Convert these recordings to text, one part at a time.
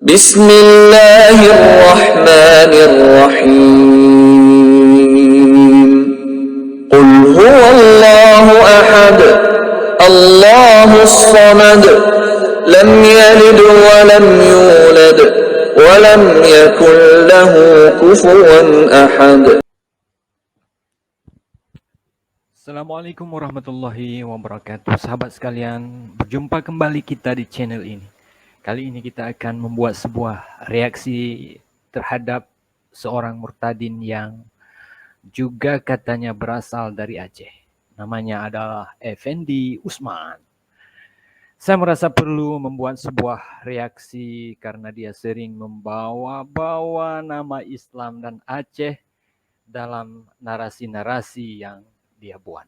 Bismillahirrahmanirrahim. Qul huwallahu ahad, Allahus samad, lam yalid wa lam yulad, wa lam yakul lahu kufuwan ahad. Assalamualaikum warahmatullahi wabarakatuh. Sahabat sekalian, berjumpa kembali kita di channel ini. Kali ini kita akan membuat sebuah reaksi terhadap seorang murtadin yang juga katanya berasal dari Aceh. Namanya adalah Effendi Usman. Saya merasa perlu membuat sebuah reaksi karena dia sering membawa-bawa nama Islam dan Aceh dalam narasi-narasi yang dia buat.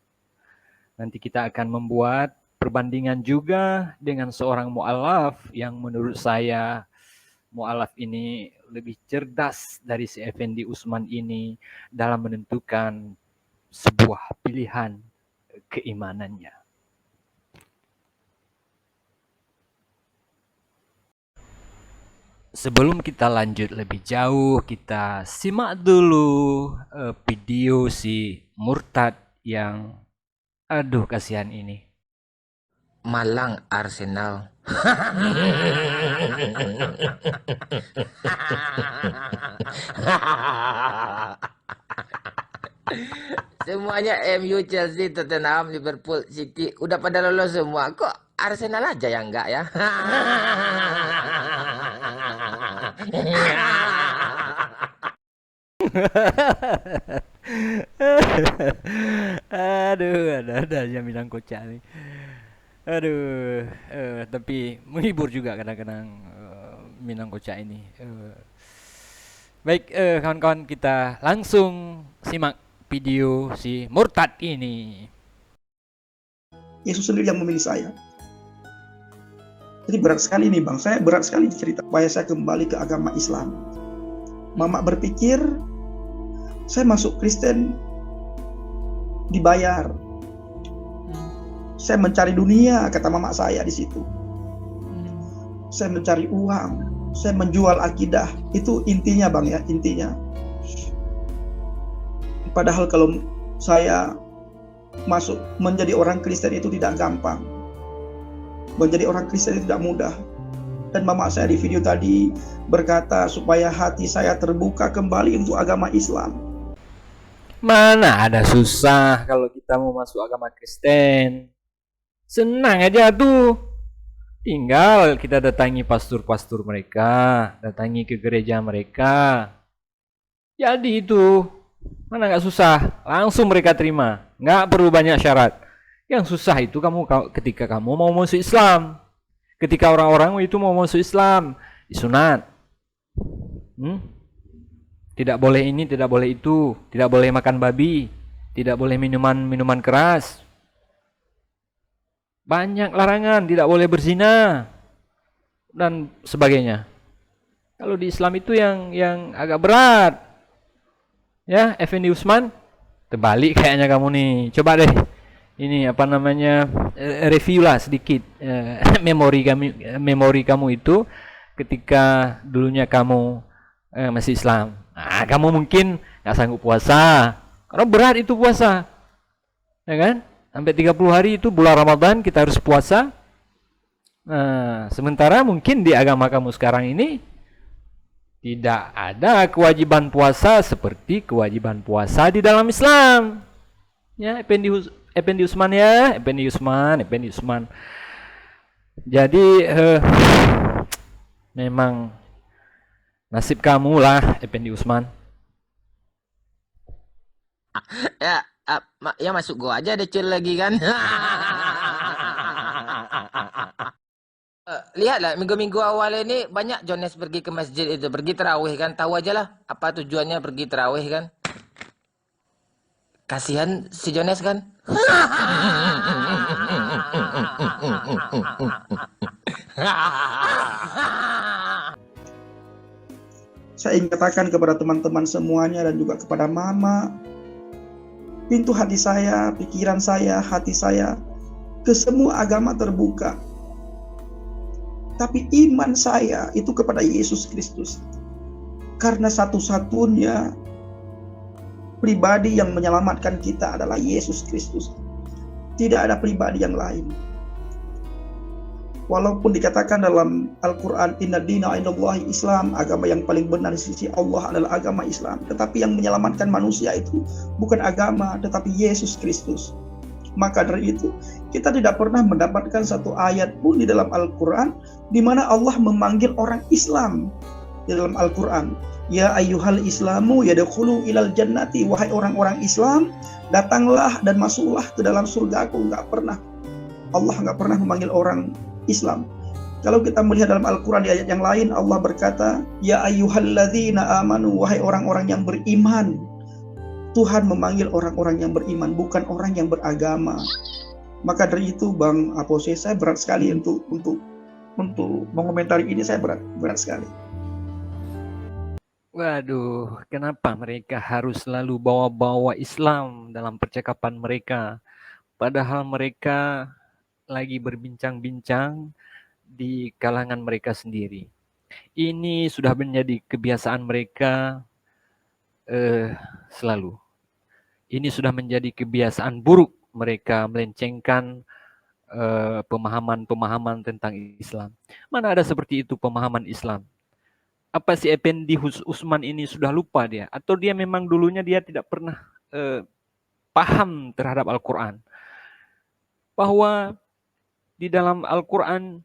Nanti kita akan membuat perbandingan juga dengan seorang mu'alaf yang menurut saya mu'alaf ini lebih cerdas dari si Effendi Usman ini dalam menentukan sebuah pilihan keimanannya. Sebelum kita lanjut lebih jauh, kita simak dulu video si murtad yang aduh kasihan ini. Malang Arsenal. Semuanya MU, Chelsea, Tottenham, Liverpool, City udah pada lolos semua. Kok Arsenal aja yang enggak ya? Aduh, ada jaminan kocak nih. Aduh, tapi menghibur juga kadang-kadang Minang kocak ini. Baik, kawan-kawan, kita langsung simak video si murtad ini. Yesus sendiri yang memilih saya. Jadi berat sekali nih bang, saya berat sekali cerita supaya saya kembali ke agama Islam. Mama berpikir saya masuk Kristen dibayar. Saya mencari dunia, kata mama saya di situ. Saya mencari uang, saya menjual akidah. Itu intinya bang ya, intinya. Padahal kalau saya masuk menjadi orang Kristen itu tidak gampang. Menjadi orang Kristen itu tidak mudah. Dan mama saya di video tadi berkata supaya hati saya terbuka kembali untuk agama Islam. Mana ada susah kalau kita mau masuk agama Kristen. Senang aja tuh. Tinggal kita datangi pastor-pastor mereka, datangi ke gereja mereka. Jadi itu, mana nggak susah, langsung mereka terima. Nggak perlu banyak syarat. Yang susah itu kamu ketika kamu mau masuk Islam. Ketika orang-orang itu mau masuk Islam, disunat. Tidak boleh ini, tidak boleh itu, tidak boleh makan babi, tidak boleh minuman keras. Banyak larangan, tidak boleh berzina dan sebagainya. Kalau di Islam itu yang agak berat. Ya, Effendi Usman, terbalik kayaknya kamu nih. Coba deh. Ini apa namanya? Review lah sedikit memori kamu itu ketika dulunya kamu masih Islam. Nah, kamu mungkin nggak sanggup puasa. Karena berat itu puasa. Ya kan? Sampai 30 hari itu bulan Ramadan kita harus puasa. Nah, sementara mungkin di agama kamu sekarang ini tidak ada kewajiban puasa seperti kewajiban puasa di dalam Islam. Ya, Effendi Usman ya, Effendi Usman. Jadi memang nasib kamu lah, Effendi Usman. Ya masuk gua aja decil lagi kan. Lihatlah minggu-minggu awal ini banyak Jones pergi ke masjid itu, pergi tarawih kan. Tahu aja lah apa tujuannya pergi tarawih kan. Kasihan si Jones kan. Saya ingin katakan kepada teman-teman semuanya dan juga kepada mama, pintu hati saya, pikiran saya, hati saya ke semua agama terbuka. Tapi iman saya itu kepada Yesus Kristus. Karena satu-satunya pribadi yang menyelamatkan kita adalah Yesus Kristus. Tidak ada pribadi yang lain. Walaupun dikatakan dalam Al-Quran, Inna dina indallahi Islam, agama yang paling benar di sisi Allah adalah agama Islam. Tetapi yang menyelamatkan manusia itu bukan agama, tetapi Yesus Kristus. Maka dari itu, kita tidak pernah mendapatkan satu ayat pun di dalam Al-Quran di mana Allah memanggil orang Islam di dalam Al-Quran. Ya ayyuhal islamu yadkhulu ilal jannati, wahai orang-orang Islam, datanglah dan masuklah ke dalam surgaku. Allah nggak pernah memanggil orang Islam. Kalau kita melihat dalam Al-Quran di ayat yang lain, Allah berkata, Ya ayyuhalladzina amanu, wahai orang-orang yang beriman. Tuhan memanggil orang-orang yang beriman, bukan orang yang beragama. Maka dari itu, Bang Apose, saya berat sekali untuk mengomentari ini, saya berat sekali. Waduh, kenapa mereka harus selalu bawa-bawa Islam dalam percakapan mereka? Padahal mereka lagi berbincang-bincang di kalangan mereka sendiri. Ini sudah menjadi kebiasaan mereka selalu. Ini sudah menjadi kebiasaan buruk mereka melencengkan pemahaman-pemahaman tentang Islam. Mana ada seperti itu pemahaman Islam? Apa si Effendi Usman ini sudah lupa dia? Atau dia memang dulunya dia tidak pernah paham terhadap Al-Quran? Bahwa di dalam Al-Quran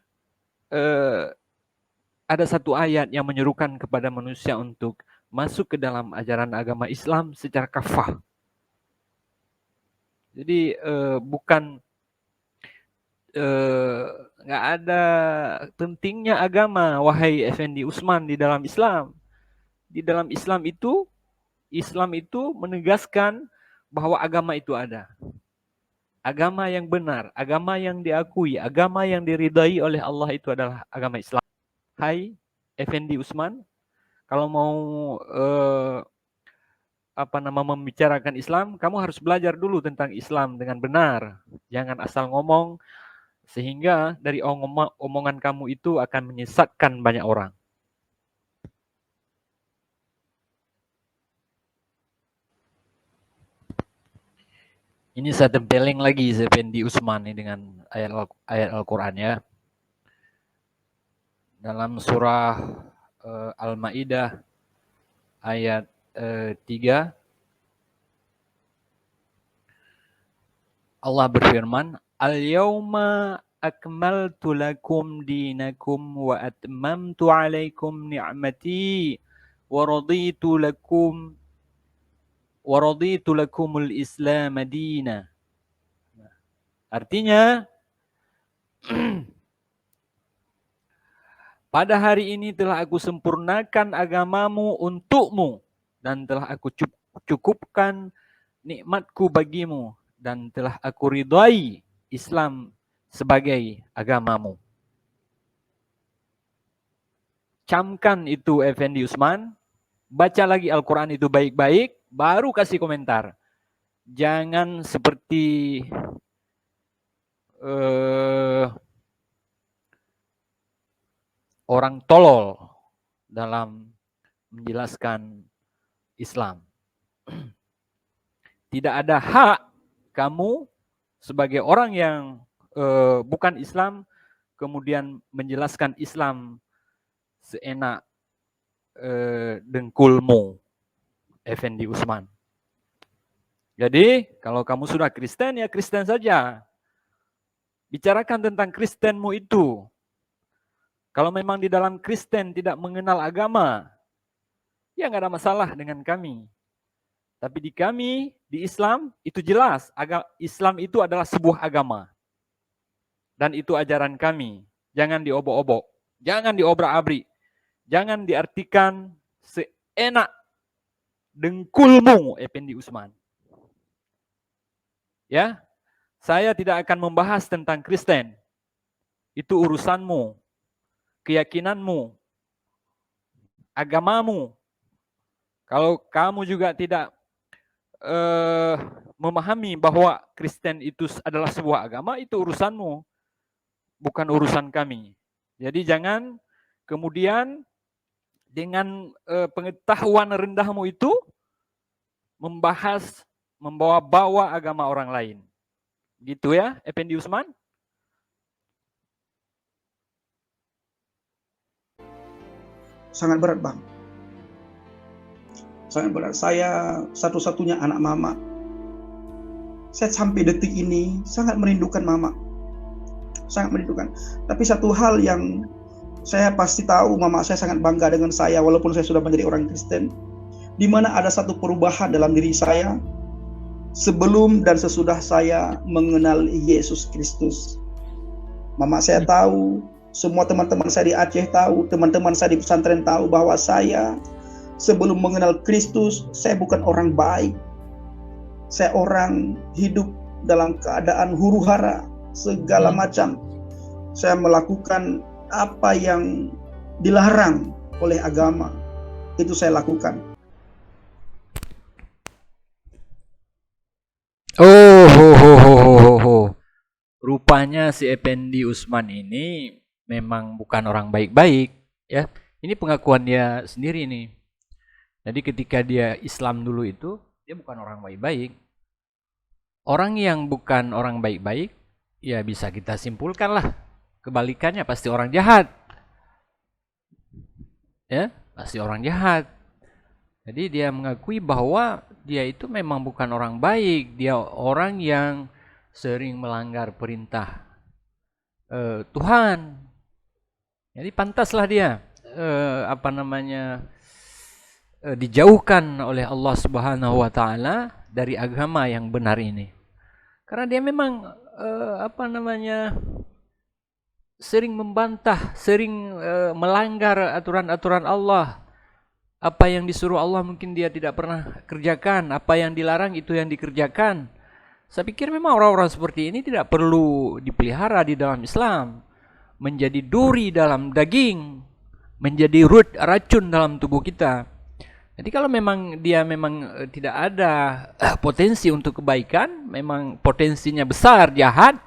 ada satu ayat yang menyerukan kepada manusia untuk masuk ke dalam ajaran agama Islam secara kafah. Jadi bukan nggak ada pentingnya agama, wahai Effendi Usman, di dalam Islam. Di dalam Islam itu menegaskan bahwa agama itu ada. Agama yang benar, agama yang diakui, agama yang diridai oleh Allah itu adalah agama Islam. Hai Effendi Usman, kalau mau membicarakan Islam, kamu harus belajar dulu tentang Islam dengan benar. Jangan asal ngomong, sehingga dari omongan kamu itu akan menyesatkan banyak orang. Ini saya tempeleng lagi Effendi Usman ini dengan ayat Al-Quran ya. Dalam surah Al-Maidah ayat 3, Allah berfirman, Al-yawma akmaltu lakum dinakum wa atmamtu alaikum ni'mati wa raditu lakumul Islam madina. Artinya, pada hari ini telah aku sempurnakan agamamu untukmu dan telah aku cukupkan nikmatku bagimu dan telah aku ridai Islam sebagai agamamu. Camkan itu Effendi Usman, baca lagi Al-Quran itu baik-baik, baru kasih komentar. Jangan seperti orang tolol dalam menjelaskan Islam. Tidak ada hak kamu sebagai orang yang bukan Islam kemudian menjelaskan Islam seenak dengkulmu, Effendi Usman. Jadi kalau kamu sudah Kristen, ya Kristen saja. Bicarakan tentang Kristenmu itu. Kalau memang di dalam Kristen tidak mengenal agama, ya nggak ada masalah dengan kami. Tapi di kami, di Islam, itu jelas. Islam itu adalah sebuah agama. Dan itu ajaran kami. Jangan diobok-obok. Jangan diobrak-abrik. Jangan diartikan seenak dengkulmu, Effendi Usman. Ya, saya tidak akan membahas tentang Kristen. Itu urusanmu, keyakinanmu, agamamu. Kalau kamu juga tidak memahami bahwa Kristen itu adalah sebuah agama, itu urusanmu, bukan urusan kami. Jadi jangan kemudian dengan pengetahuan rendahmu itu membahas, membawa-bawa agama orang lain. Gitu ya, Effendi Usman? Sangat berat, Bang. Sangat berat. Saya satu-satunya anak mama. Saya sampai detik ini sangat merindukan mama. Sangat merindukan. Tapi satu hal yang saya pasti tahu, mama saya sangat bangga dengan saya walaupun saya sudah menjadi orang Kristen. Di mana ada satu perubahan dalam diri saya sebelum dan sesudah saya mengenal Yesus Kristus. Mama saya tahu, semua teman-teman saya di Aceh tahu, teman-teman saya di pesantren tahu bahwa saya sebelum mengenal Kristus, saya bukan orang baik. Saya orang hidup dalam keadaan huru-hara, segala macam. Saya melakukan apa yang dilarang oleh agama. Itu saya lakukan. Rupanya si Effendi Usman ini memang bukan orang baik-baik, ya. Ini pengakuan dia sendiri nih. Jadi ketika dia Islam dulu itu, dia bukan orang baik-baik. Orang yang bukan orang baik-baik, ya bisa kita simpulkan lah. Kebalikannya pasti orang jahat. Ya, pasti orang jahat. Jadi dia mengakui bahwa dia itu memang bukan orang baik. Dia orang yang sering melanggar perintah Tuhan. Jadi pantaslah dia dijauhkan oleh Allah Subhanahu wa taala dari agama yang benar ini. Karena dia memang sering membantah, sering melanggar aturan-aturan Allah. Apa yang disuruh Allah mungkin dia tidak pernah kerjakan, apa yang dilarang itu yang dikerjakan. Saya pikir memang orang-orang seperti ini tidak perlu dipelihara di dalam Islam. Menjadi duri dalam daging, menjadi racun dalam tubuh kita. Jadi kalau memang dia memang tidak ada potensi untuk kebaikan, memang potensinya besar jahat,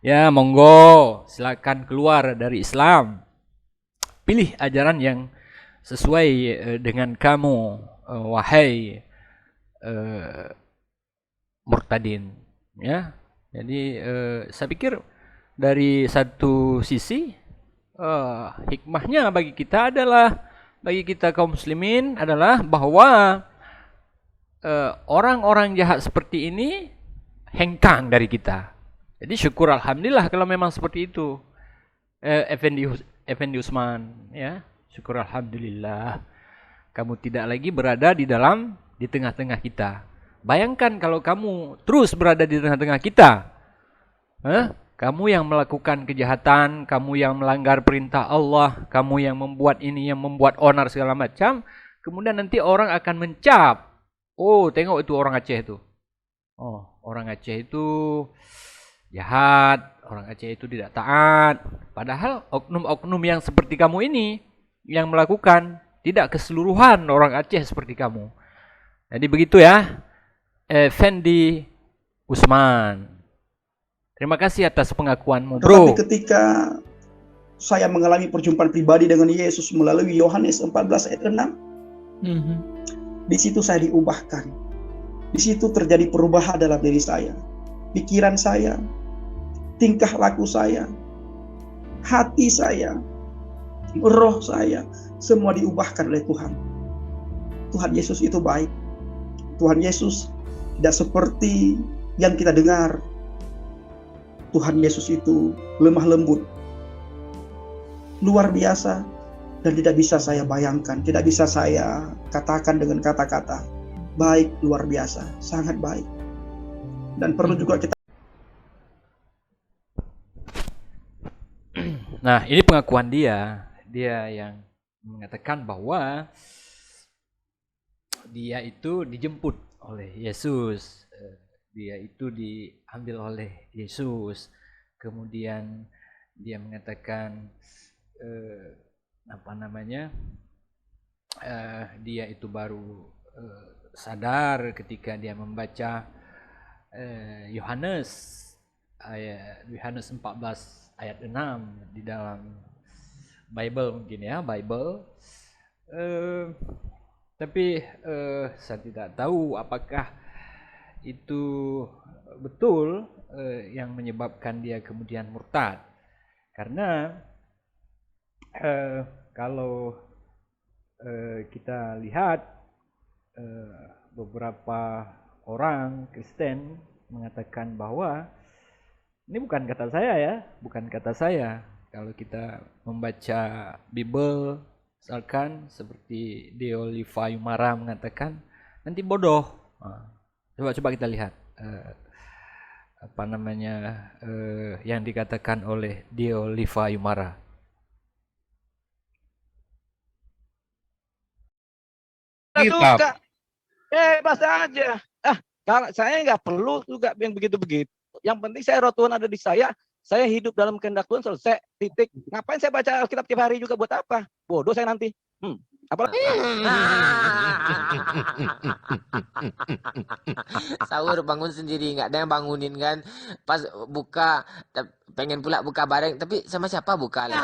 ya monggo silakan keluar dari Islam. Pilih ajaran yang sesuai dengan kamu, wahai murtadin, ya. Jadi saya pikir dari satu sisi hikmahnya bagi kita adalah, bagi kita kaum muslimin adalah bahwa orang-orang jahat seperti ini hengkang dari kita. Jadi syukur alhamdulillah kalau memang seperti itu, Effendi Usman, ya. Syukur alhamdulillah kamu tidak lagi berada di tengah-tengah kita. Bayangkan kalau kamu terus berada di tengah-tengah kita, kamu yang melakukan kejahatan, kamu yang melanggar perintah Allah, kamu yang membuat ini, yang membuat onar segala macam, kemudian nanti orang akan mencap, oh tengok itu orang Aceh itu, oh orang Aceh itu jahat, orang Aceh itu tidak taat. Padahal oknum-oknum yang seperti kamu ini yang melakukan, tidak keseluruhan orang Aceh seperti kamu. Jadi begitu ya, Effendi Usman. Terima kasih atas pengakuanmu, bro. Tetapi ketika saya mengalami perjumpaan pribadi dengan Yesus melalui Yohanes 14 ayat 6, di situ saya diubahkan. Di situ terjadi perubahan dalam diri saya. Pikiran saya, tingkah laku saya, hati saya, roh saya, semua diubahkan oleh Tuhan. Tuhan Yesus itu baik. Tuhan Yesus tidak seperti yang kita dengar. Tuhan Yesus itu lemah lembut, luar biasa, dan tidak bisa saya bayangkan, tidak bisa saya katakan dengan kata-kata. Baik, luar biasa, sangat baik. Dan perlu juga kita. Nah, ini pengakuan dia yang mengatakan bahwa dia itu dijemput oleh Yesus. Dia itu diambil oleh Yesus. Kemudian dia mengatakan dia itu baru sadar ketika dia membaca Yohanes 14 ayat 6 di dalam Bible mungkin ya, Bible. Tapi saya tidak tahu apakah itu betul yang menyebabkan dia kemudian murtad. Karena kalau kita lihat beberapa orang Kristen mengatakan bahwa ini bukan kata saya ya, bukan kata saya. Kalau kita membaca Bible, misalkan seperti Deo Liva Yumara mengatakan nanti bodoh. Coba kita lihat yang dikatakan oleh Deo Liva Yumara. Suka, bebas aja. Kalau saya nggak perlu juga yang begitu-begitu. Yang penting saya roh Tuhan ada di saya hidup dalam kehendak Tuhan, selesai, titik. Ngapain saya baca Alkitab tiap hari juga, buat apa? Bodoh saya nanti. Apalagi sahur bangun sendiri, nggak ada yang bangunin kan. Pas buka pengen pula buka bareng, tapi sama siapa buka lagi?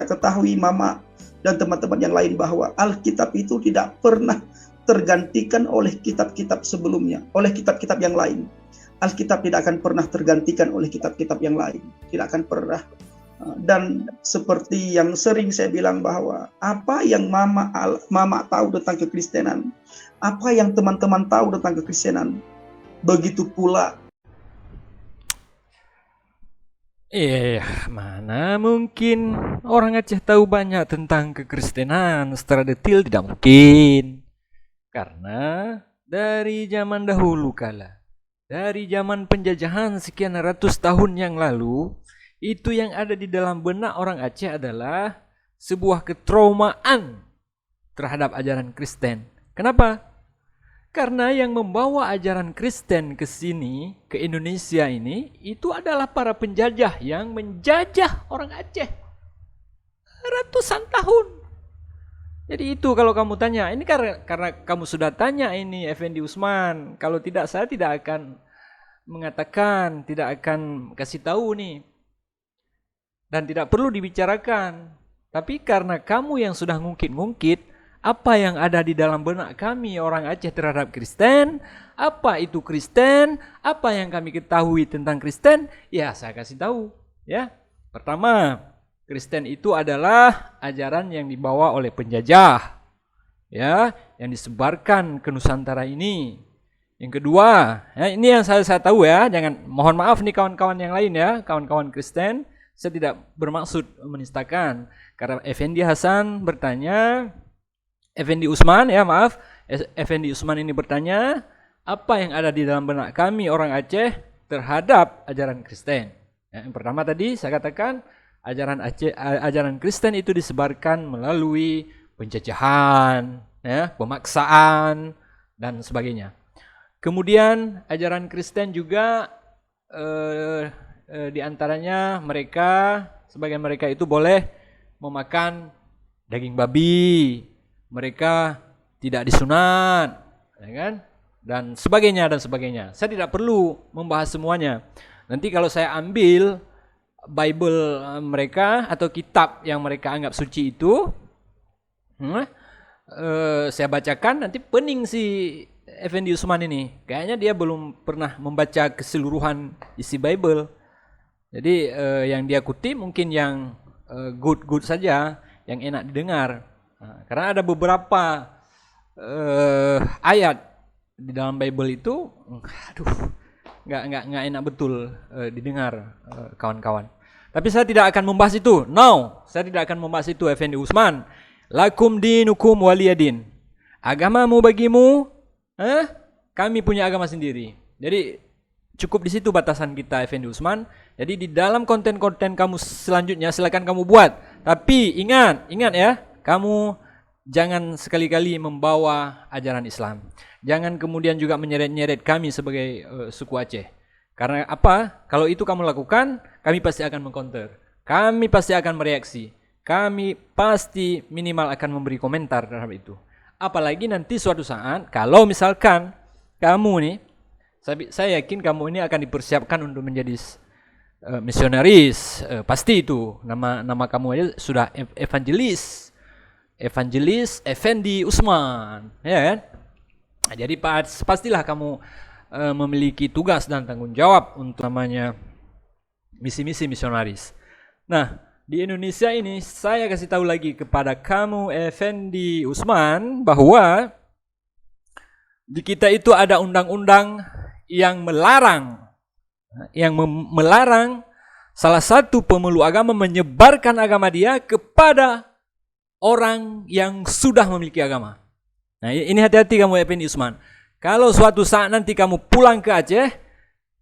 Ketahui Mama dan teman-teman yang lain bahwa Alkitab itu tidak pernah tergantikan oleh kitab-kitab sebelumnya, oleh kitab-kitab yang lain. Alkitab tidak akan pernah tergantikan oleh kitab-kitab yang lain, tidak akan pernah. Dan seperti yang sering saya bilang bahwa apa yang Mama tahu tentang kekristenan, apa yang teman-teman tahu tentang kekristenan, begitu pula. Mana mungkin orang Aceh tahu banyak tentang kekristenan secara detail, tidak mungkin. Karena dari zaman dahulu kala, dari zaman penjajahan sekian ratus tahun yang lalu, itu yang ada di dalam benak orang Aceh adalah sebuah ketraumaan terhadap ajaran Kristen. Kenapa? Karena yang membawa ajaran Kristen ke sini, ke Indonesia ini, itu adalah para penjajah yang menjajah orang Aceh ratusan tahun. Jadi itu kalau kamu tanya, ini karena kamu sudah tanya ini Effendi Usman. Kalau tidak, saya tidak akan mengatakan, tidak akan kasih tahu nih. Dan tidak perlu dibicarakan. Tapi karena kamu yang sudah ngungkit-ngungkit, apa yang ada di dalam benak kami orang Aceh terhadap Kristen, apa itu Kristen, apa yang kami ketahui tentang Kristen, ya saya kasih tahu. Ya, pertama, Kristen itu adalah ajaran yang dibawa oleh penjajah, ya, yang disebarkan ke Nusantara ini. Yang kedua, ya, ini yang saya tahu ya, jangan, mohon maaf nih kawan-kawan yang lain ya, kawan-kawan Kristen, saya tidak bermaksud menistakan. Karena Effendi Hasan bertanya, Effendi Usman ya maaf, Effendi Usman ini bertanya, apa yang ada di dalam benak kami orang Aceh terhadap ajaran Kristen? Ya, yang pertama tadi saya katakan, ajaran Kristen itu disebarkan melalui penjajahan, ya, pemaksaan dan sebagainya. Kemudian ajaran Kristen juga di antaranya sebagian mereka itu boleh memakan daging babi, mereka tidak disunat, ya kan? Dan sebagainya dan sebagainya. Saya tidak perlu membahas semuanya. Nanti kalau saya ambil Bible mereka atau kitab yang mereka anggap suci itu, saya bacakan, nanti pening si Effendi Usman ini. Kayaknya dia belum pernah membaca keseluruhan isi Bible. Jadi yang dia kutip mungkin yang good saja, yang enak didengar. Karena ada beberapa ayat di dalam Bible itu, nggak enak betul didengar kawan-kawan. Tapi saya tidak akan membahas itu. No, saya tidak akan membahas itu, Effendi Usman. Lakum dinukum waliyadin. Agamamu bagimu, kami punya agama sendiri. Jadi cukup di situ batasan kita, Effendi Usman. Jadi di dalam konten-konten kamu selanjutnya silakan kamu buat. Tapi ingat ya. Kamu jangan sekali-kali membawa ajaran Islam. Jangan kemudian juga menyeret-nyeret kami sebagai suku Aceh. Karena apa? Kalau itu kamu lakukan, kami pasti akan mengcounter. Kami pasti akan mereaksi. Kami pasti minimal akan memberi komentar terhadap itu. Apalagi nanti suatu saat, kalau misalkan kamu nih Saya yakin kamu ini akan dipersiapkan untuk menjadi misionaris. Pasti itu. Nama kamu aja sudah evangelis. Evangelis Effendi Usman, ya kan? Nah, jadi pastilah kamu memiliki tugas dan tanggung jawab untuk namanya misi-misi misionaris. Nah, di Indonesia ini saya kasih tahu lagi kepada kamu Effendi Usman bahwa di kita itu ada undang-undang yang melarang salah satu pemeluk agama menyebarkan agama dia kepada orang yang sudah memiliki agama. Nah, ini hati-hati kamu Effendi Usman. Kalau suatu saat nanti kamu pulang ke Aceh,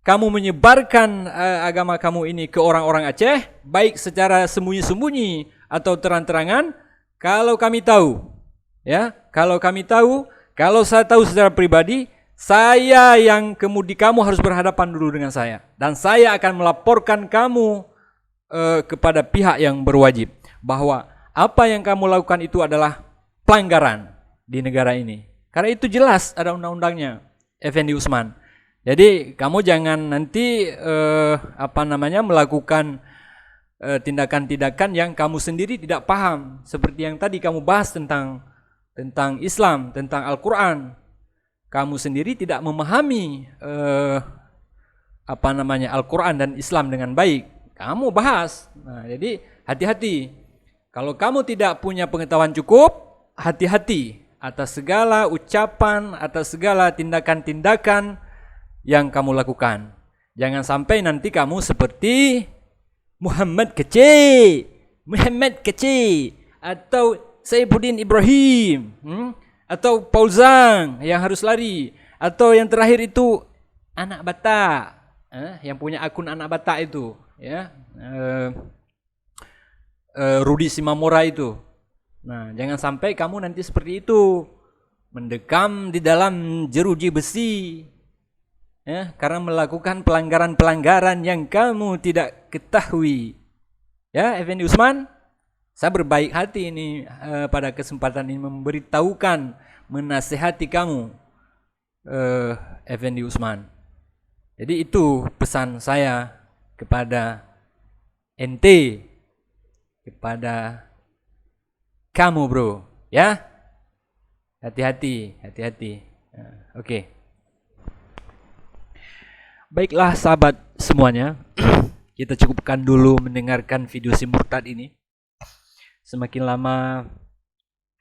kamu menyebarkan agama kamu ini ke orang-orang Aceh, baik secara sembunyi-sembunyi atau terang-terangan, kalau saya tahu secara pribadi, saya yang kemudian kamu harus berhadapan dulu dengan saya, dan saya akan melaporkan kamu kepada pihak yang berwajib bahwa apa yang kamu lakukan itu adalah pelanggaran di negara ini. Karena itu jelas ada undang-undangnya, Effendi Usman. Jadi kamu jangan nanti melakukan tindakan-tindakan yang kamu sendiri tidak paham. Seperti yang tadi kamu bahas tentang Islam, tentang Al-Quran. Kamu sendiri tidak memahami Al-Quran dan Islam dengan baik. Kamu bahas. Nah, jadi hati-hati. Kalau kamu tidak punya pengetahuan cukup, hati-hati atas segala ucapan, atas segala tindakan-tindakan yang kamu lakukan. Jangan sampai nanti kamu seperti Muhammad kecil, atau Saifuddin Ibrahim, atau Paul Zhang yang harus lari, atau yang terakhir itu anak Batak, yang punya akun anak Batak itu, ya. Rudi Simamora itu. Nah, jangan sampai kamu nanti seperti itu, mendekam di dalam jeruji besi, ya, karena melakukan pelanggaran-pelanggaran yang kamu tidak ketahui. Ya, Effendi Usman, saya berbaik hati ini pada kesempatan ini memberitahukan, menasihati kamu, Effendi Usman. Jadi itu pesan saya kepada ente, kepada kamu bro, ya, hati-hati. Oke. Baiklah sahabat semuanya, kita cukupkan dulu mendengarkan video si murtad ini. Semakin lama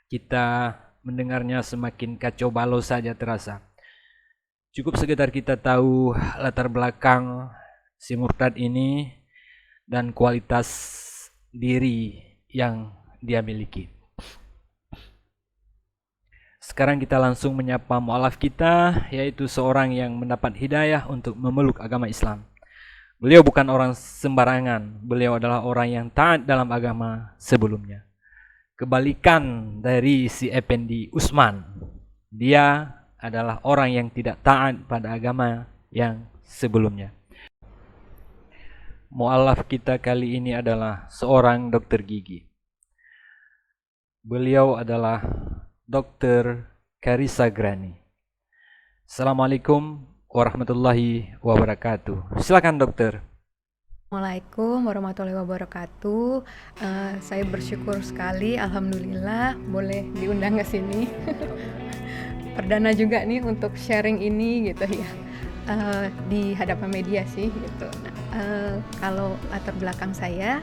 kita mendengarnya semakin kacau balau saja terasa. Cukup sekedar kita tahu latar belakang si murtad ini dan kualitas diri yang dia miliki. Sekarang kita langsung menyapa mu'alaf kita, yaitu seorang yang mendapat hidayah untuk memeluk agama Islam. Beliau bukan orang sembarangan, beliau adalah orang yang taat dalam agama sebelumnya. Kebalikan dari si Effendi Usman, dia adalah orang yang tidak taat pada agama yang sebelumnya. Mu'alaf kita kali ini adalah seorang dokter gigi. Beliau adalah Dr. Karissa Grani. Assalamualaikum warahmatullahi wabarakatuh. Silakan dokter. Assalamualaikum warahmatullahi wabarakatuh. Saya bersyukur sekali, alhamdulillah boleh diundang ke sini. Perdana juga nih untuk sharing ini gitu ya. Di hadapan media sih gitu. Kalau latar belakang saya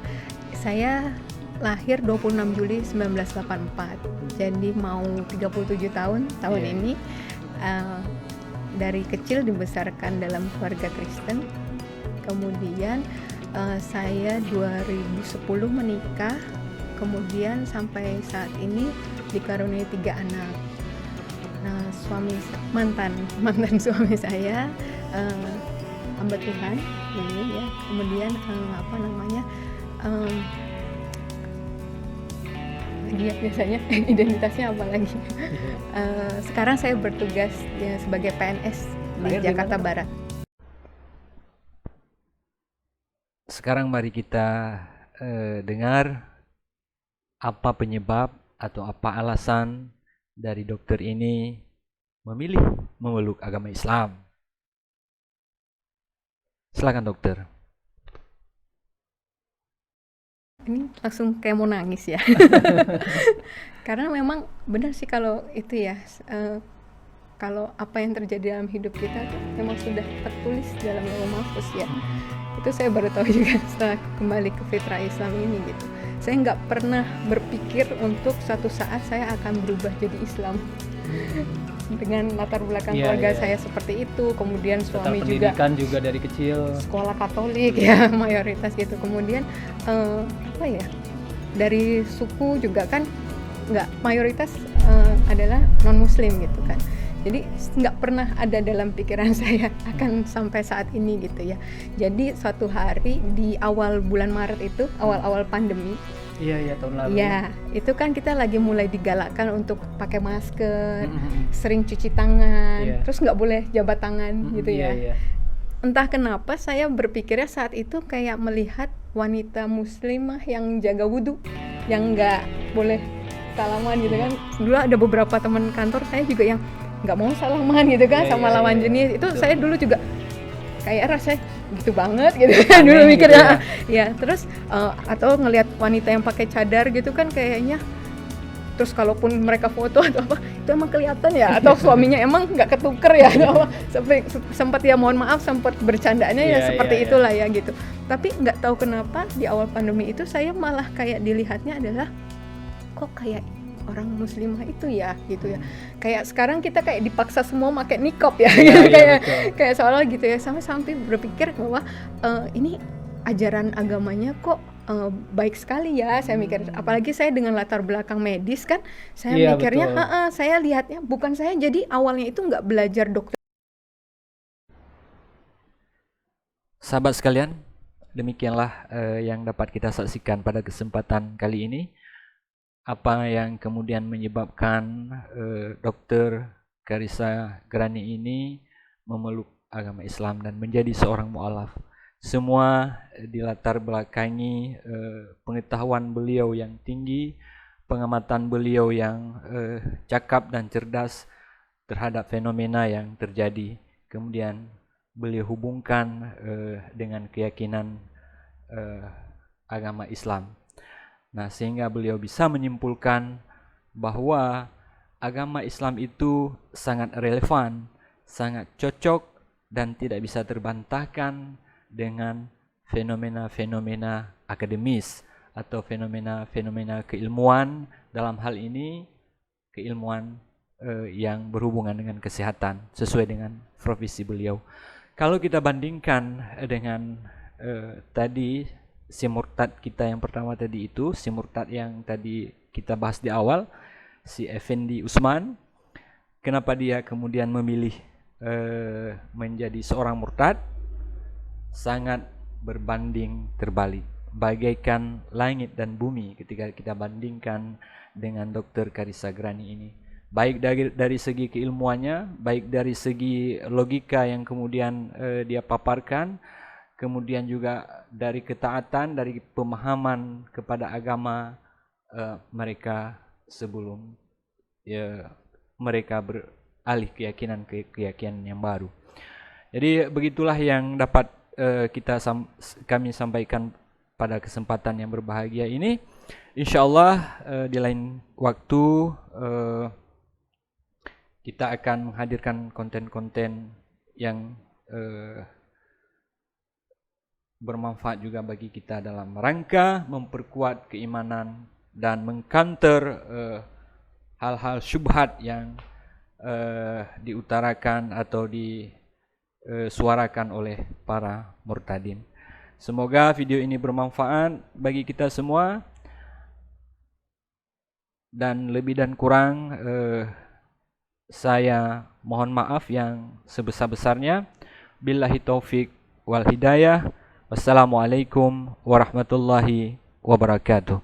lahir 26 Juli 1984. Jadi mau 37 tahun ini. Dari kecil dibesarkan dalam keluarga Kristen. Kemudian saya 2010 menikah. Kemudian sampai saat ini dikaruniai 3 anak. Nah, mantan suami saya hamba Tuhan ini ya. Kemudian dia biasanya identitasnya apa lagi? Sekarang saya bertugas ya, sebagai PNS di Jakarta Barat. Sekarang mari kita dengar apa penyebab atau apa alasan dari dokter ini memilih memeluk agama Islam. Silakan dokter. Ini langsung kayak mau nangis ya. Karena memang benar sih kalau itu ya, kalau apa yang terjadi dalam hidup kita tuh memang sudah tertulis dalam Lauhul Mahfuz ya. Itu saya baru tahu juga setelah kembali ke fitrah Islam ini gitu. Saya nggak pernah berpikir untuk suatu saat saya akan berubah jadi Islam. Dengan latar belakang keluarga saya seperti itu, kemudian suami juga pendidikan juga dari kecil sekolah Katolik ya mayoritas gitu. Kemudian apa ya, dari suku juga kan nggak mayoritas adalah non Muslim gitu kan. Jadi nggak pernah ada dalam pikiran saya akan sampai saat ini gitu ya. Jadi suatu hari di awal bulan Maret itu, awal-awal pandemi, iya tahun lalu ya itu kan kita lagi mulai digalakkan untuk pakai masker, sering cuci tangan, terus nggak boleh jabat tangan gitu ya. Entah kenapa saya berpikirnya saat itu kayak melihat wanita muslimah yang jaga wudhu, yang nggak boleh salaman gitu kan. Dulu ada beberapa teman kantor saya juga yang nggak mau salaman gitu kan sama lawan jenis. Itu saya dulu juga kayak rasanya gitu banget gitu kan dulu mikirnya gitu ya. Terus atau ngelihat wanita yang pakai cadar gitu kan kayaknya, terus kalaupun mereka foto atau apa itu emang kelihatan ya, atau suaminya emang nggak ketuker ya atau apa. Sempat ya mohon maaf sempat bercandanya ya seperti itulah ya gitu. Tapi nggak tahu kenapa di awal pandemi itu saya malah kayak dilihatnya adalah kok kayak orang muslimah itu ya gitu ya. Kayak sekarang kita kayak dipaksa semua pakai niqab ya, kayak seolah gitu ya. Sampai berpikir bahwa ini ajaran agamanya kok baik sekali ya, saya mikir. Apalagi saya dengan latar belakang medis kan, saya mikirnya saya lihatnya bukan saya jadi awalnya itu nggak belajar dokter. Sahabat sekalian, demikianlah yang dapat kita saksikan pada kesempatan kali ini. Apa yang kemudian menyebabkan Dr. Carissa Grani ini memeluk agama Islam dan menjadi seorang mu'alaf. Semua dilatar belakangi pengetahuan beliau yang tinggi, pengamatan beliau yang cakap dan cerdas terhadap fenomena yang terjadi. Kemudian beliau hubungkan dengan keyakinan agama Islam. Nah, sehingga beliau bisa menyimpulkan bahwa agama Islam itu sangat relevan, sangat cocok dan tidak bisa terbantahkan dengan fenomena-fenomena akademis atau fenomena-fenomena keilmuan, dalam hal ini keilmuan yang berhubungan dengan kesehatan sesuai dengan profesi beliau. Kalau kita bandingkan dengan tadi si murtad kita yang pertama tadi itu, si murtad yang tadi kita bahas di awal, si Effendi Usman, kenapa dia kemudian memilih menjadi seorang murtad? Sangat berbanding terbalik, bagaikan langit dan bumi ketika kita bandingkan dengan Dr. Carissa Grani ini. Baik dari segi keilmuannya, baik dari segi logika yang kemudian dia paparkan, kemudian juga dari ketaatan, dari pemahaman kepada agama mereka sebelum mereka beralih keyakinan ke keyakinan yang baru. Jadi begitulah yang dapat kami sampaikan pada kesempatan yang berbahagia ini. Insyaallah di lain waktu kita akan menghadirkan konten-konten yang bermanfaat juga bagi kita dalam rangka memperkuat keimanan dan mengcounter hal-hal syubhat yang diutarakan atau disuarakan oleh para murtadin. Semoga video ini bermanfaat bagi kita semua, dan lebih dan kurang saya mohon maaf yang sebesar-besarnya. Billahi taufik wal hidayah. Wassalamualaikum warahmatullahi wabarakatuh.